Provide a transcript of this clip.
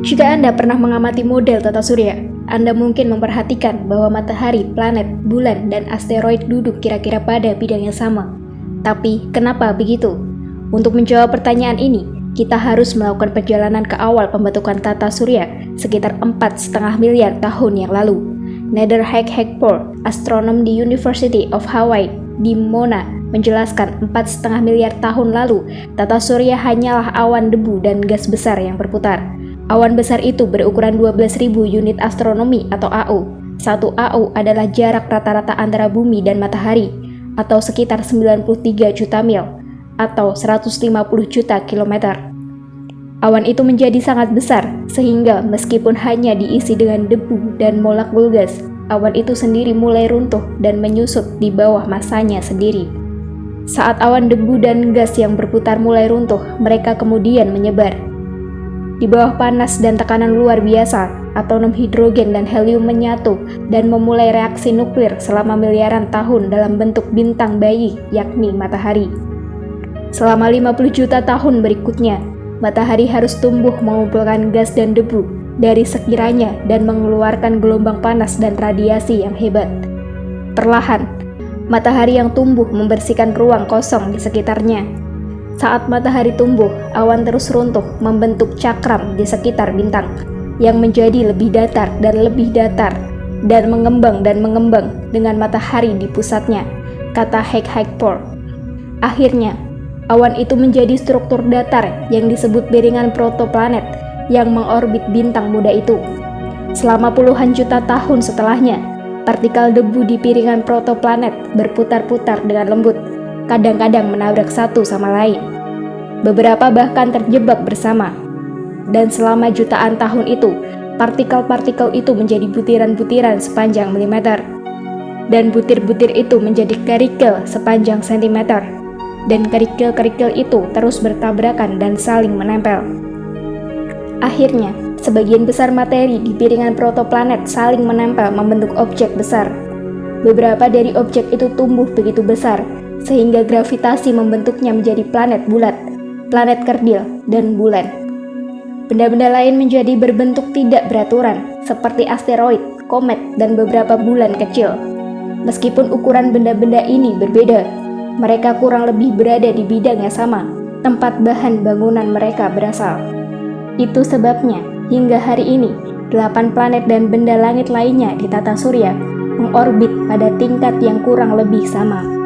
Jika Anda pernah mengamati model tata surya, Anda mungkin memperhatikan bahwa matahari, planet, bulan, dan asteroid duduk kira-kira pada bidang yang sama. Tapi, kenapa begitu? Untuk menjawab pertanyaan ini, kita harus melakukan perjalanan ke awal pembentukan tata surya sekitar 4,5 miliar tahun yang lalu. Nether Hack-Hackpor, astronom di University of Hawaii di Mona, menjelaskan 4,5 miliar tahun lalu, tata surya hanyalah awan debu dan gas besar yang berputar. Awan besar itu berukuran 12.000 unit astronomi atau AU. 1 AU adalah jarak rata-rata antara bumi dan matahari, atau sekitar 93 juta mil, atau 150 juta kilometer. Awan itu menjadi sangat besar, sehingga meskipun hanya diisi dengan debu dan molekul gas, awan itu sendiri mulai runtuh dan menyusut di bawah masanya sendiri. Saat awan debu dan gas yang berputar mulai runtuh, mereka kemudian menyebar. Di bawah panas dan tekanan luar biasa, atom hidrogen dan helium menyatu dan memulai reaksi nuklir selama miliaran tahun dalam bentuk bintang bayi, yakni matahari. Selama 50 juta tahun berikutnya, matahari harus tumbuh mengumpulkan gas dan debu dari sekiranya dan mengeluarkan gelombang panas dan radiasi yang hebat. Perlahan, matahari yang tumbuh membersihkan ruang kosong di sekitarnya. Saat matahari tumbuh, awan terus runtuh membentuk cakram di sekitar bintang yang menjadi lebih datar dan mengembang dengan matahari di pusatnya, kata Hack-Hackpor. Akhirnya, awan itu menjadi struktur datar yang disebut piringan protoplanet yang mengorbit bintang muda itu. Selama puluhan juta tahun setelahnya, partikel debu di piringan protoplanet berputar-putar dengan lembut, kadang-kadang menabrak satu sama lain. Beberapa bahkan terjebak bersama. Dan selama jutaan tahun itu, partikel-partikel itu menjadi butiran-butiran sepanjang milimeter. Dan butir-butir itu menjadi kerikil sepanjang sentimeter. Dan kerikil-kerikil itu terus bertabrakan dan saling menempel. Akhirnya, sebagian besar materi di piringan protoplanet saling menempel membentuk objek besar. Beberapa dari objek itu tumbuh begitu besar, sehingga gravitasi membentuknya menjadi planet bulat, planet kerdil, dan bulan. Benda-benda lain menjadi berbentuk tidak beraturan, seperti asteroid, komet, dan beberapa bulan kecil. Meskipun ukuran benda-benda ini berbeda, mereka kurang lebih berada di bidang yang sama, tempat bahan bangunan mereka berasal. Itu sebabnya, hingga hari ini, 8 planet dan benda langit lainnya di tata surya mengorbit pada tingkat yang kurang lebih sama.